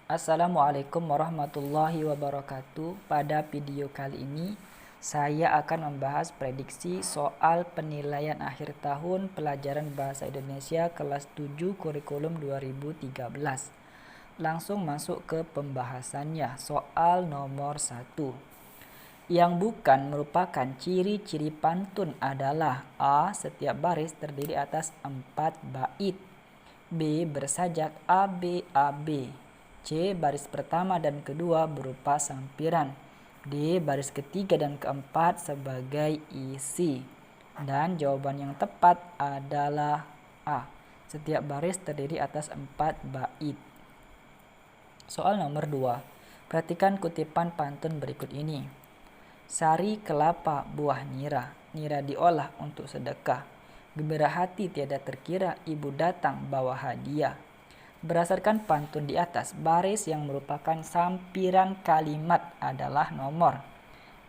Assalamualaikum warahmatullahi wabarakatuh. Pada video kali ini saya akan membahas prediksi soal penilaian akhir tahun pelajaran Bahasa Indonesia kelas 7 kurikulum 2013. Langsung masuk ke pembahasannya. Soal nomor 1. Yang bukan merupakan ciri-ciri pantun adalah A. Setiap baris terdiri atas 4 bait, B. Bersajak ABAB, C. Baris pertama dan kedua berupa sampiran, D. Baris ketiga dan keempat sebagai isi. Dan jawaban yang tepat adalah A. Setiap baris terdiri atas 4 bait. Soal nomor 2. Perhatikan kutipan pantun berikut ini. Sari kelapa buah nira, nira diolah untuk sedekah. Gembira hati tiada terkira, ibu datang bawa hadiah. Berdasarkan pantun di atas, baris yang merupakan sampiran kalimat adalah nomor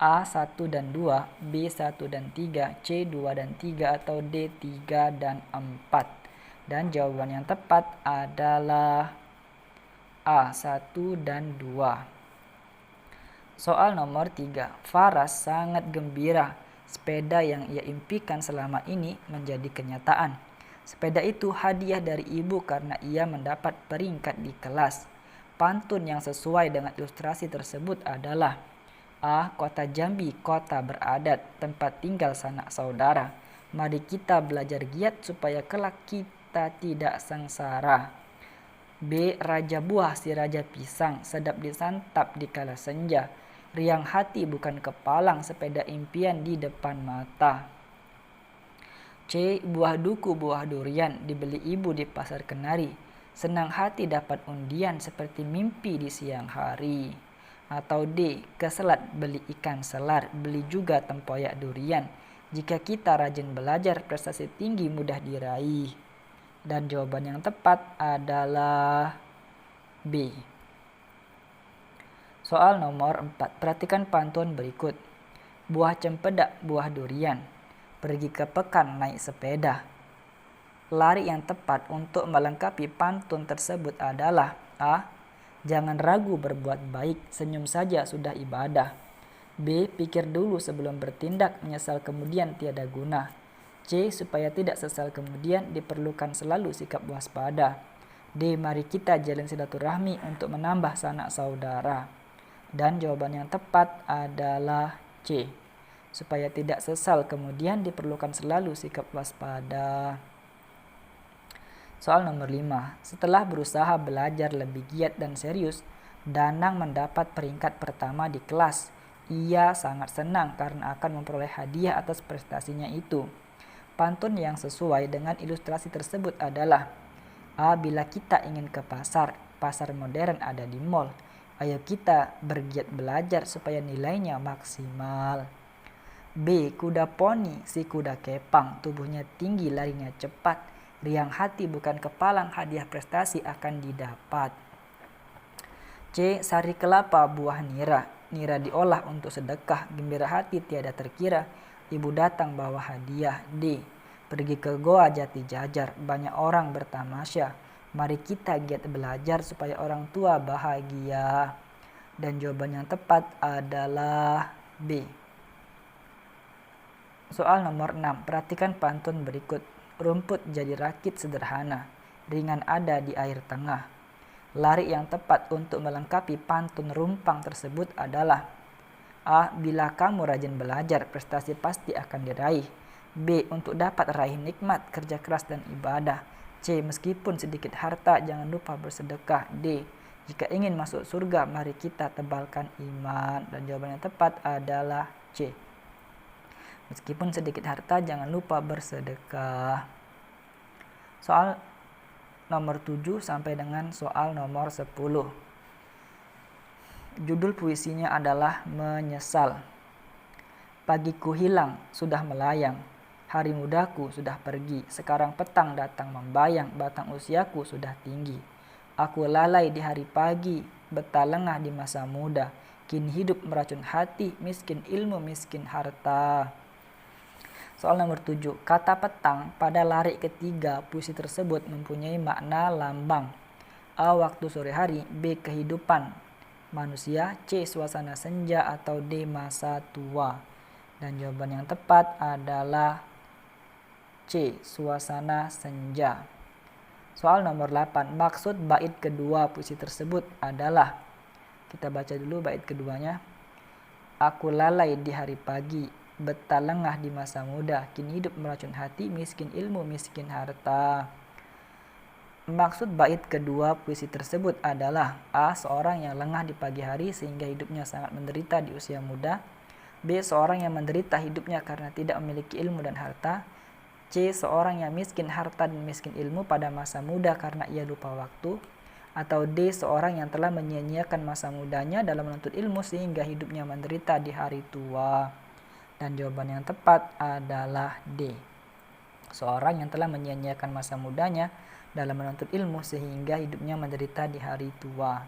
A1 dan 2, B1 dan 3, C2 dan 3, atau D3 dan 4. Dan jawaban yang tepat adalah A1 dan 2. Soal nomor 3. Faras sangat gembira. Sepeda yang ia impikan selama ini menjadi kenyataan. Sepeda itu hadiah dari ibu karena ia mendapat peringkat di kelas. Pantun yang sesuai dengan ilustrasi tersebut adalah A. Kota Jambi, kota beradat, tempat tinggal sanak saudara. Mari kita belajar giat supaya kelak kita tidak sengsara. B. Raja buah si raja pisang, sedap disantap di kala senja. Riang hati bukan kepalang, sepeda impian di depan mata. C. Buah duku buah durian, dibeli ibu di pasar Kenari. Senang hati dapat undian seperti mimpi di siang hari. Atau D. Keselat beli ikan selar, beli juga tempoyak durian. Jika kita rajin belajar, prestasi tinggi mudah diraih. Dan jawaban yang tepat adalah B. Soal nomor 4. Perhatikan pantun berikut. Buah cempedak, buah durian, pergi ke pekan naik sepeda. Lari yang tepat untuk melengkapi pantun tersebut adalah A. Jangan ragu berbuat baik, senyum saja sudah ibadah. B. Pikir dulu sebelum bertindak, menyesal kemudian tiada guna. C. Supaya tidak sesal kemudian, diperlukan selalu sikap waspada. D. Mari kita jalin silaturahmi untuk menambah sanak saudara. Dan jawaban yang tepat adalah C. Supaya tidak sesal kemudian, diperlukan selalu sikap waspada. Soal nomor 5. Setelah berusaha belajar lebih giat dan serius, Danang mendapat peringkat pertama di kelas. Ia sangat senang karena akan memperoleh hadiah atas prestasinya itu. Pantun yang sesuai dengan ilustrasi tersebut adalah A. Bila kita ingin ke pasar, pasar modern ada di mall. Ayo kita bergiat belajar supaya nilainya maksimal. B. Kuda poni, si kuda kepang, tubuhnya tinggi, larinya cepat. Riang hati bukan kepalang, hadiah prestasi akan didapat. C. Sari kelapa buah nira, nira diolah untuk sedekah. Gembira hati tiada terkira, ibu datang bawa hadiah. D. Pergi ke goa Jati Jajar, banyak orang bertamasya. Mari kita giat belajar supaya orang tua bahagia. Dan jawaban yang tepat adalah B. Soal nomor 6. Perhatikan pantun berikut. Rumput jadi rakit sederhana, ringan ada di air tengah. Lari yang tepat untuk melengkapi pantun rumpang tersebut adalah A. Bila kamu rajin belajar, prestasi pasti akan diraih. B. Untuk dapat raih nikmat, kerja keras dan ibadah. C. Meskipun sedikit harta, jangan lupa bersedekah. D. Jika ingin masuk surga, mari kita tebalkan iman. Dan jawaban yang tepat adalah C. Meskipun sedikit harta, jangan lupa bersedekah. Soal nomor 7 sampai dengan soal nomor 10. Judul puisinya adalah Menyesal. Pagiku hilang, sudah melayang. Hari mudaku sudah pergi, sekarang petang datang membayang, batang usiaku sudah tinggi. Aku lalai di hari pagi, betah lengah di masa muda. Kini hidup meracun hati, miskin ilmu, miskin harta. Soal nomor 7. Kata petang pada lari ketiga puisi tersebut mempunyai makna lambang. A. Waktu sore hari, B. Kehidupan manusia, C. Suasana senja, atau D. Masa tua. Dan jawaban yang tepat adalah C. Suasana senja. Soal nomor 8, maksud bait kedua puisi tersebut adalah, kita baca dulu bait keduanya. Aku lalai di hari pagi, betah lengah di masa muda, kini hidup meracun hati, miskin ilmu, miskin harta. Maksud bait kedua puisi tersebut adalah A. Seorang yang lengah di pagi hari sehingga hidupnya sangat menderita di usia muda. B. Seorang yang menderita hidupnya karena tidak memiliki ilmu dan harta. C. Seorang yang miskin harta dan miskin ilmu pada masa muda karena ia lupa waktu. Atau D. Seorang yang telah menyia-nyiakan masa mudanya dalam menuntut ilmu sehingga hidupnya menderita di hari tua. Dan jawaban yang tepat adalah D. Seorang yang telah menyia-nyiakan masa mudanya dalam menuntut ilmu sehingga hidupnya menderita di hari tua.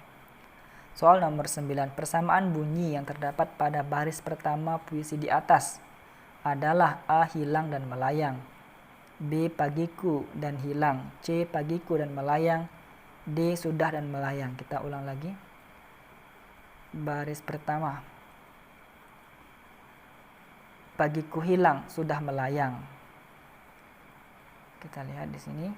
Soal nomor 9, persamaan bunyi yang terdapat pada baris pertama puisi di atas adalah A. Hilang dan melayang, B. Pagiku dan hilang, C. Pagiku dan melayang, D. Sudah dan melayang. Kita ulang lagi. Baris pertama, pagiku hilang, sudah melayang. Kita lihat di sini.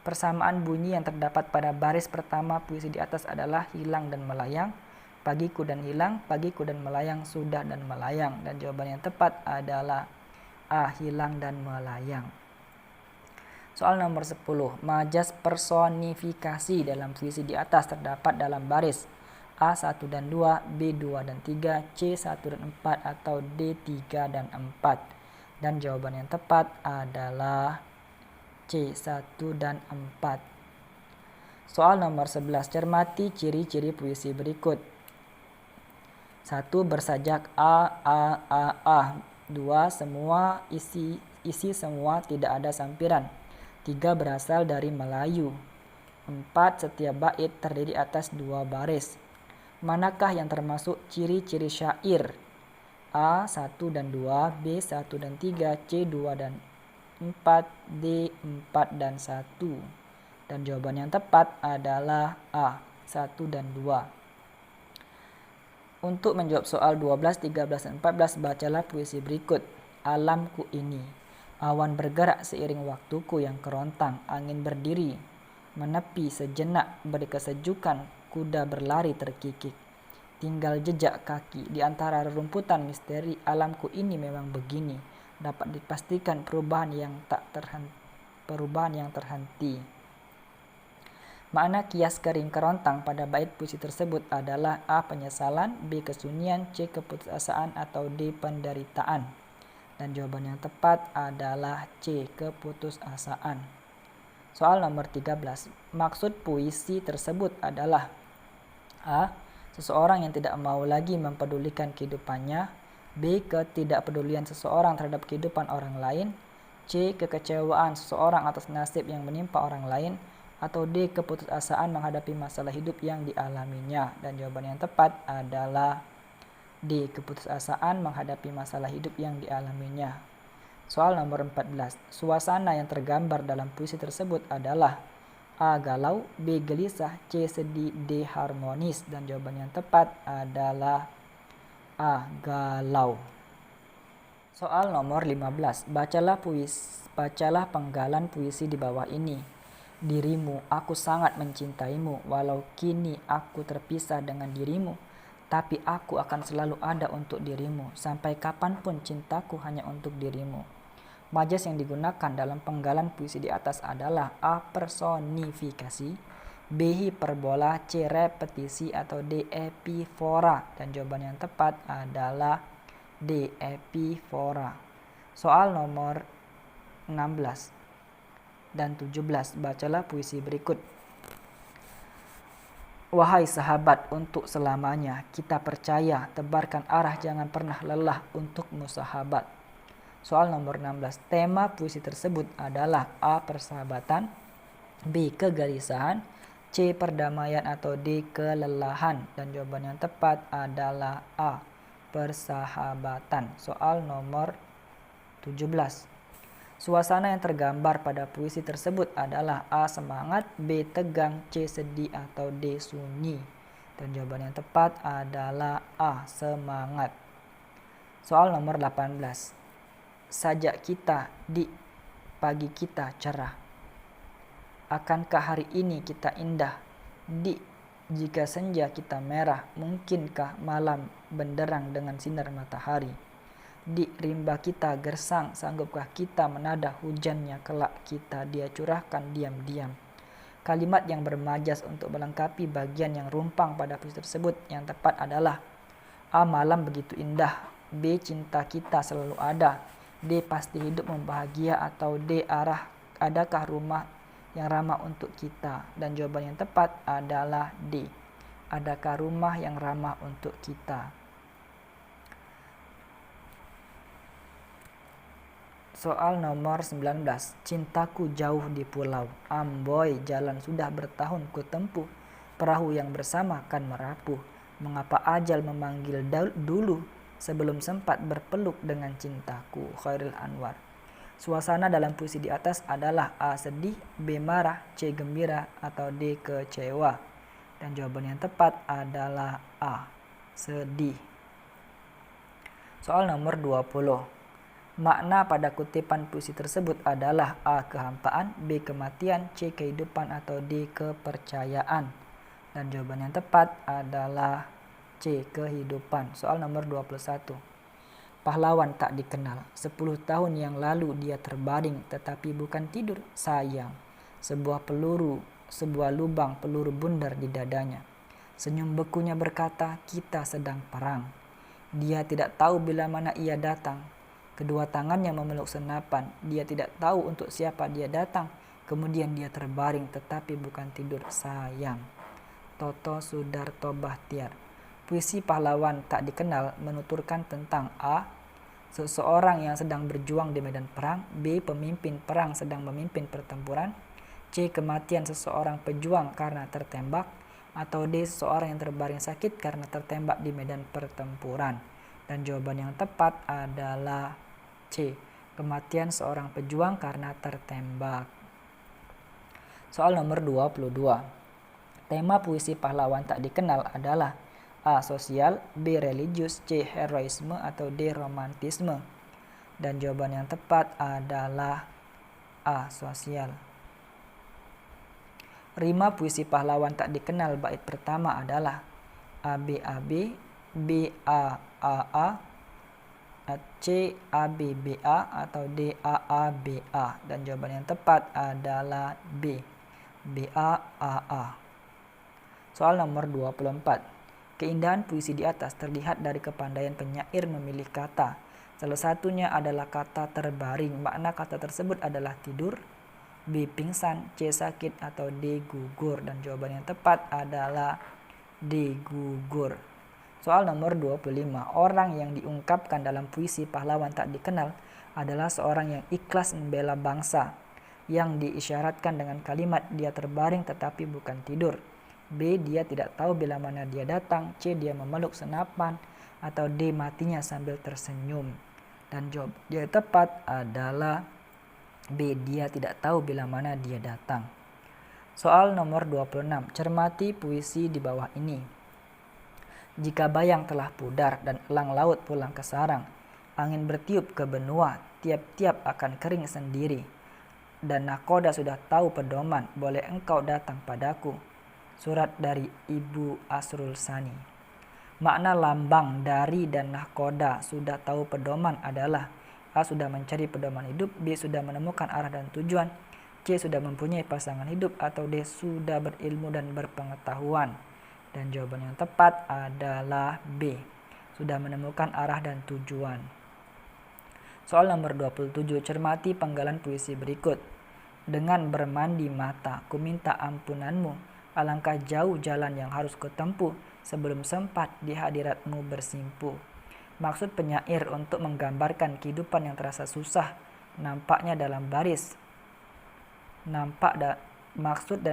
Persamaan bunyi yang terdapat pada baris pertama puisi di atas adalah hilang dan melayang, pagiku dan hilang, pagiku dan melayang, sudah dan melayang. Dan jawaban yang tepat adalah A. Hilang dan melayang. Soal nomor 10, majas personifikasi dalam puisi di atas terdapat dalam baris A1 dan 2, B2 dan 3, C1 dan 4, atau D3 dan 4. Dan jawaban yang tepat adalah C1 dan 4. Soal nomor 11, cermati ciri-ciri puisi berikut. 1. Bersajak A. 2. Semua isi semua, tidak ada sampiran. 3. Berasal dari Melayu. 4. Setiap bait terdiri atas 2 baris. Manakah yang termasuk ciri-ciri syair? A. 1 dan 2, B. 1 dan 3, C. 2 dan 4, D. 4 dan 1. Dan jawaban yang tepat adalah A. 1 dan 2. Untuk menjawab soal 12, 13, dan 14, bacalah puisi berikut. Alamku ini. Awan bergerak seiring waktuku yang kerontang, angin berdiri, menepi sejenak, beri kesejukan, kuda berlari terkikik. Tinggal jejak kaki di antara rerumputan misteri, alamku ini memang begini, dapat dipastikan perubahan yang terhenti. Makna kias kering kerontang pada bait puisi tersebut adalah A. Penyesalan, B. Kesunyian, C. Keputusasaan, atau D. Penderitaan. Dan jawaban yang tepat adalah C. Keputusasaan. Soal nomor 13. Maksud puisi tersebut adalah A. Seseorang yang tidak mau lagi mempedulikan kehidupannya, B. Ketidakpedulian seseorang terhadap kehidupan orang lain, C. Kekecewaan seseorang atas nasib yang menimpa orang lain, atau D. Keputusasaan menghadapi masalah hidup yang dialaminya. Dan jawaban yang tepat adalah D. Keputusasaan menghadapi masalah hidup yang dialaminya. Soal nomor 14. Suasana yang tergambar dalam puisi tersebut adalah A. Galau, B. Gelisah, C. Sedih, D. Harmonis. Dan jawaban yang tepat adalah A. Galau. Soal nomor 15. Bacalah penggalan puisi di bawah ini. Dirimu, aku sangat mencintaimu, walau kini aku terpisah dengan dirimu. Tapi aku akan selalu ada untuk dirimu, sampai kapanpun cintaku hanya untuk dirimu. Majas yang digunakan dalam penggalan puisi di atas adalah A. Personifikasi, B. Hiperbola, C. Repetisi, atau D. Epifora. Dan jawaban yang tepat adalah D. Epifora. Soal nomor 16 dan 17, bacalah puisi berikut. Wahai sahabat, untuk selamanya kita percaya, tebarkan arah, jangan pernah lelah untukmu sahabat. Soal nomor 16, tema puisi tersebut adalah A. Persahabatan, B. Kegelisahan, C. Perdamaian, atau D. Kelelahan. Dan jawaban yang tepat adalah A. Persahabatan. Soal nomor 17, Suasana yang tergambar pada puisi tersebut adalah A. Semangat, B. Tegang, C. Sedih, atau D. Sunyi. Dan jawaban yang tepat adalah A. Semangat. Soal nomor 18. Sajak kita di pagi kita cerah. Akankah hari ini kita indah? Di jika senja kita merah, mungkinkah malam benderang dengan sinar matahari? Di rimba kita gersang, sanggupkah kita menada hujannya kelak kita dia curahkan diam-diam? Kalimat yang bermajas untuk melengkapi bagian yang rumpang pada puisi tersebut yang tepat adalah A. Malam begitu indah, B. Cinta kita selalu ada, D. Pasti hidup membahagia, atau D. Adakah rumah yang ramah untuk kita? Dan jawaban yang tepat adalah D. Adakah rumah yang ramah untuk kita? Soal nomor 19. Cintaku jauh di pulau, amboi jalan sudah bertahun ku tempuh, perahu yang bersama kan merapuh, mengapa ajal memanggil dulu, sebelum sempat berpeluk dengan cintaku. Khairil Anwar. Suasana dalam puisi di atas adalah A. Sedih, B. Marah, C. Gembira, atau D. Kecewa. Dan jawaban yang tepat adalah A. Sedih. Soal nomor 20. Makna pada kutipan puisi tersebut adalah A. Kehampaan, B. Kematian, C. Kehidupan, atau D. Kepercayaan. Dan jawaban yang tepat adalah C. Kehidupan. Soal nomor 21. Pahlawan tak dikenal, 10 tahun yang lalu dia terbaring, tetapi bukan tidur, sayang. Sebuah lubang peluru bundar di dadanya. Senyum bekunya berkata, kita sedang perang. Dia tidak tahu bila mana ia datang. Kedua tangannya memeluk senapan. Dia tidak tahu untuk siapa dia datang. Kemudian dia terbaring tetapi bukan tidur, sayang. Toto Sudarto Bahtiar. Puisi pahlawan tak dikenal menuturkan tentang A. Seseorang yang sedang berjuang di medan perang, B. Pemimpin perang sedang memimpin pertempuran, C. Kematian seseorang pejuang karena tertembak, atau D. Seseorang yang terbaring sakit karena tertembak di medan pertempuran. Dan jawaban yang tepat adalah C. Kematian seorang pejuang karena tertembak. Soal nomor 22. Tema puisi pahlawan tak dikenal adalah A. Sosial, B. Religius, C. Heroisme, atau D. Romantisme. Dan jawaban yang tepat adalah A. Sosial. Rima puisi pahlawan tak dikenal bait pertama adalah A. B. A. B, B. A. A. A, C. A. B. B. A, atau D. A. A. B. A. Dan jawaban yang tepat adalah B. B. A. A. A. Soal nomor 24. Keindahan puisi di atas terlihat dari kepandaian penyair memilih kata. Salah satunya adalah kata terbaring. Makna kata tersebut adalah tidur, B. Pingsan, C. Sakit, atau D. Gugur. Dan jawaban yang tepat adalah D. Gugur. Soal nomor 25. Orang yang diungkapkan dalam puisi pahlawan tak dikenal adalah seorang yang ikhlas membela bangsa, yang diisyaratkan dengan kalimat dia terbaring tetapi bukan tidur, B. Dia tidak tahu bila mana dia datang, C. Dia memeluk senapan, atau D. Matinya sambil tersenyum. Dan jawaban yang tepat adalah B. Dia tidak tahu bila mana dia datang. Soal nomor 26. Cermati puisi di bawah ini. Jika bayang telah pudar dan elang laut pulang ke sarang, angin bertiup ke benua, tiap-tiap akan kering sendiri. Dan nakoda sudah tahu pedoman, boleh engkau datang padaku. Surat dari Ibu Asrul Sani. Makna lambang dari dan nahkoda sudah tahu pedoman adalah A. Sudah mencari pedoman hidup, B. Sudah menemukan arah dan tujuan, C. Sudah mempunyai pasangan hidup, atau D. Sudah berilmu dan berpengetahuan. Dan jawaban yang tepat adalah B. Sudah menemukan arah dan tujuan. Soal nomor 27. Cermati penggalan puisi berikut. Dengan bermandi mata, ku minta ampunanmu. Alangkah jauh jalan yang harus kutempuh sebelum sempat di hadiratmu bersimpuh. Maksud penyair untuk menggambarkan kehidupan yang terasa susah nampaknya dalam baris. Maksud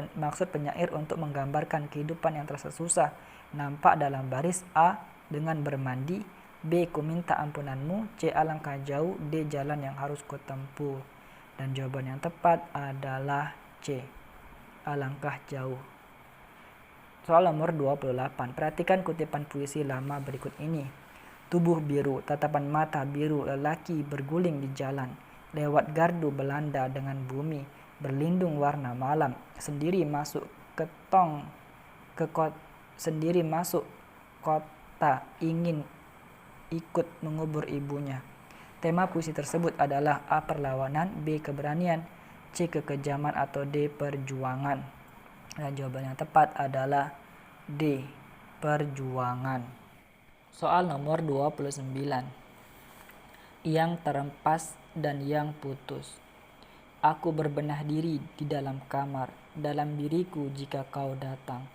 penyair untuk menggambarkan kehidupan yang terasa susah nampak dalam baris. A. Dengan bermandi, B. Ku minta ampunanmu, C. Alangkah jauh, D. Jalan yang harus kutempuh. Dan jawaban yang tepat adalah C. Alangkah jauh. Soal nomor 28. Perhatikan kutipan puisi lama berikut ini. Tubuh biru, tatapan mata biru, lelaki berguling di jalan. Lewat gardu Belanda dengan bumi, berlindung warna malam. Sendiri masuk sendiri masuk kota, ingin ikut mengubur ibunya. Tema puisi tersebut adalah A. Perlawanan, B. Keberanian, C. Kekejaman, atau D. Perjuangan. Dan jawaban yang tepat adalah D. Perjuangan. Soal nomor 29. Yang terempas dan yang putus. Aku berbenah diri di dalam kamar, dalam diriku jika kau datang,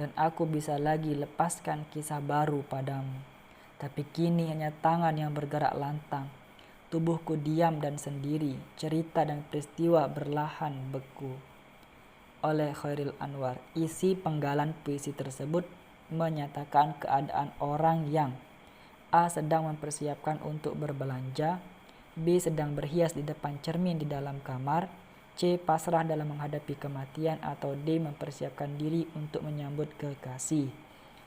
dan aku bisa lagi lepaskan kisah baru padamu. Tapi kini hanya tangan yang bergerak lantang. Tubuhku diam dan sendiri, cerita dan peristiwa berlahan beku. Oleh Khairil Anwar. Isi penggalan puisi tersebut menyatakan keadaan orang yang A. Sedang mempersiapkan untuk berbelanja, B. Sedang berhias di depan cermin di dalam kamar, C. Pasrah dalam menghadapi kematian, atau D. Mempersiapkan diri untuk menyambut kekasih.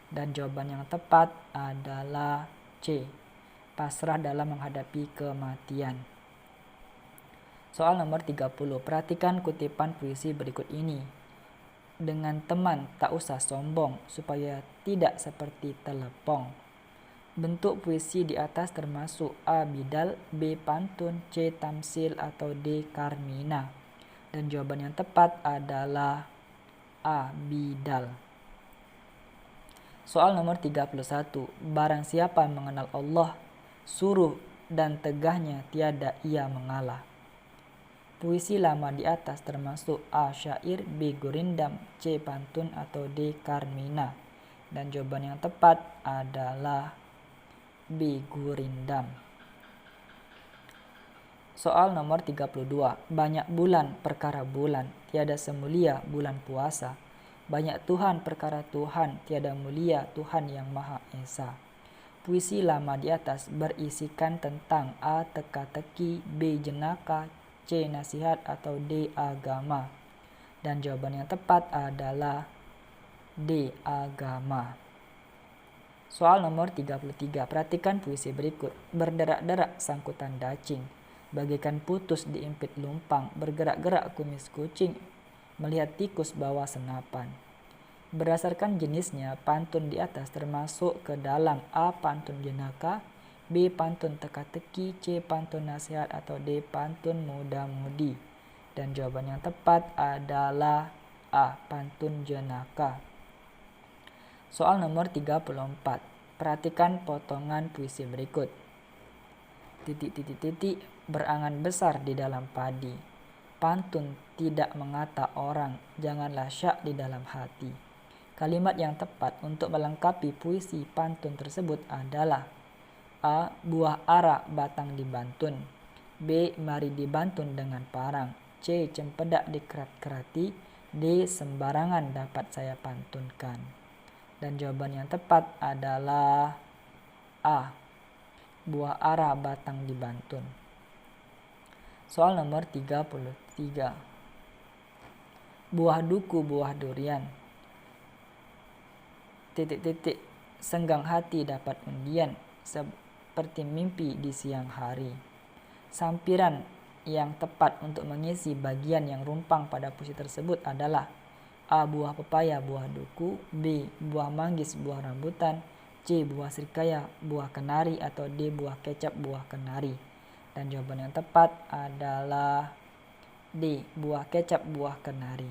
Dan jawaban yang tepat adalah C. Pasrah dalam menghadapi kematian. Soal nomor 30. Perhatikan kutipan puisi berikut ini. Dengan teman tak usah sombong, supaya tidak seperti telepong. Bentuk puisi di atas termasuk A. Bidal, B. Pantun, C. Tamsil, atau D. Karmina. Dan jawaban yang tepat adalah A. Bidal. Soal nomor 31. Barang siapa mengenal Allah, suruh dan tegahnya tiada ia mengalah. Puisi lama di atas termasuk A. Syair, B. Gurindam, C. Pantun, atau D. Karmina. Dan jawaban yang tepat adalah B. Gurindam. Soal nomor 32. Banyak bulan perkara bulan, tiada semulia bulan puasa. Banyak Tuhan perkara Tuhan, tiada mulia Tuhan yang Maha Esa. Puisi lama di atas berisikan tentang A. Teka-teki, B. Jenaka, C. Nasihat, atau D. Agama. Dan jawaban yang tepat adalah D. Agama. Soal nomor 33. Perhatikan puisi berikut. Berderak-derak sangkutan dacing, bagaikan putus diimpit lumpang, bergerak-gerak kumis kucing, melihat tikus bawa senapan. Berdasarkan jenisnya, pantun di atas termasuk ke dalam A. Pantun jenaka, B. Pantun teka-teki, C. Pantun nasihat, atau D. Pantun muda-mudi. Dan jawaban yang tepat adalah A. Pantun jenaka. Soal nomor 34. Perhatikan potongan puisi berikut. Titik-titik-titik berangan besar di dalam padi. Pantun tidak mengata orang, janganlah syak di dalam hati. Kalimat yang tepat untuk melengkapi puisi pantun tersebut adalah A. Buah ara batang dibantun, B. Mari dibantun dengan parang, C. Cempedak dikerat-kerati, D. Sembarangan dapat saya pantunkan. Dan jawaban yang tepat adalah A. Buah ara batang dibantun. Soal nomor 33. Buah duku buah durian. Titik-titik senggang hati dapat undian, seperti mimpi di siang hari. Sampiran yang tepat untuk mengisi bagian yang rumpang pada puisi tersebut adalah A. Buah pepaya buah duku, B. Buah manggis buah rambutan, C. Buah srikaya buah kenari, atau D. Buah kecap buah kenari. Dan jawaban yang tepat adalah D. Buah kecap buah kenari.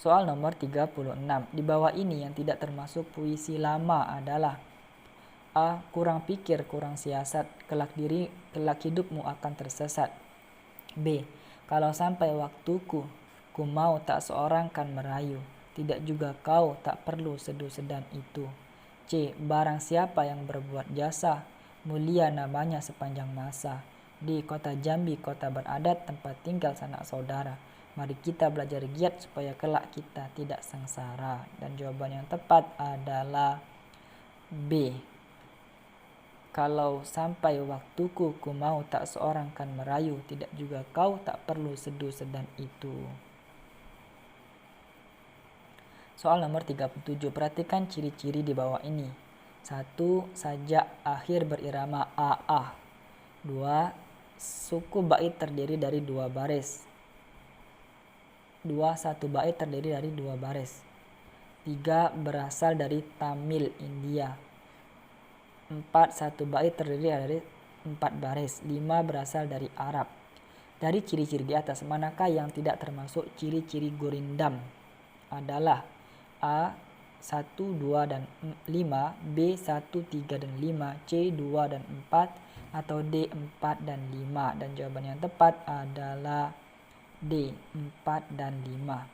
Soal nomor 36. Di bawah ini yang tidak termasuk puisi lama adalah A. Kurang pikir, kurang siasat, kelak hidupmu akan tersesat. B. Kalau sampai waktuku, ku mau tak seorang kan merayu, tidak juga kau tak perlu seduh sedan itu. C. Barang siapa yang berbuat jasa, mulia namanya sepanjang masa. D. Kota Jambi, kota beradat, tempat tinggal sanak saudara. Mari kita belajar giat supaya kelak kita tidak sengsara. Dan jawaban yang tepat adalah B. Kalau sampai waktuku ku mau tak seorang kan merayu, tidak juga kau tak perlu seduh sedan itu. Soal nomor 37, perhatikan ciri-ciri di bawah ini. 1. Sajak akhir berirama a. 2. Suku bait terdiri dari 2 baris. 2. Satu bait terdiri dari 2 baris. 3. Berasal dari Tamil India. 4. Satu bait terdiri dari 4 baris. 5. Berasal dari Arab. Dari ciri-ciri di atas, manakah yang tidak termasuk ciri-ciri gurindam? Adalah A. 1, 2, dan 5, B. 1, 3, dan 5, C. 2 dan 4, atau D. 4 dan 5. Dan jawaban yang tepat adalah D. 4 dan 5.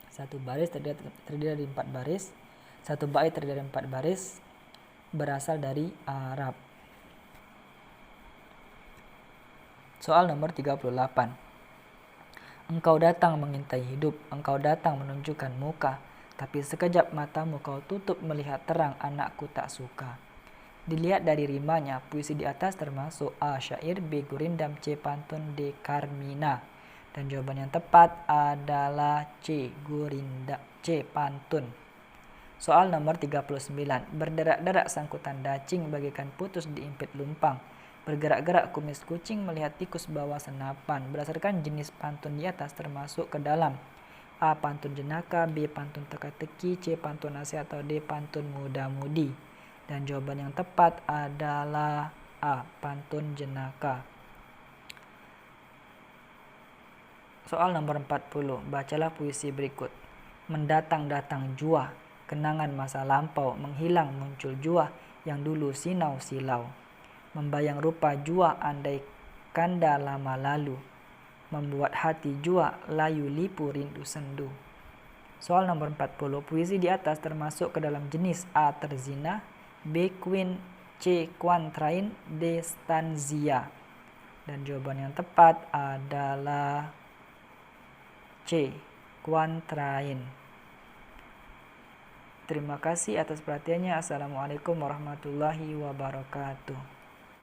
Satu baris terdiri dari 4 baris. Satu bait terdiri dari 4 baris. Berasal dari Arab. Soal nomor 38. Engkau datang mengintai hidup, engkau datang menunjukkan muka, tapi sekejap matamu kau tutup melihat terang, anakku tak suka. Dilihat dari rimanya, puisi di atas termasuk A. Syair, B. Gurindam, C. Pantun, D. Karmina. Dan jawaban yang tepat adalah C. C. Pantun. Soal nomor 39. Berderak-derak sangkutan dacing bagaikan putus diimpit lumpang. Bergerak-gerak kumis kucing melihat tikus bawa senapan. Berdasarkan jenis pantun di atas termasuk ke dalam A. Pantun jenaka, B. Pantun teka-teki, C. Pantun nasihat, atau D. Pantun muda-mudi. Dan jawaban yang tepat adalah A. Pantun jenaka. Soal nomor 40. Bacalah puisi berikut. Mendatang-datang jua, kenangan masa lampau, menghilang muncul jua yang dulu sinau silau. Membayang rupa jua andai kanda lama lalu, membuat hati jua layu lipu rindu sendu. Soal nomor 40. Puisi di atas termasuk ke dalam jenis A. Terzina, B. Queen, C. Quatrain, D. Stanzia. Dan jawaban yang tepat adalah C. Quatrain. Terima kasih atas perhatiannya. Assalamualaikum warahmatullahi wabarakatuh.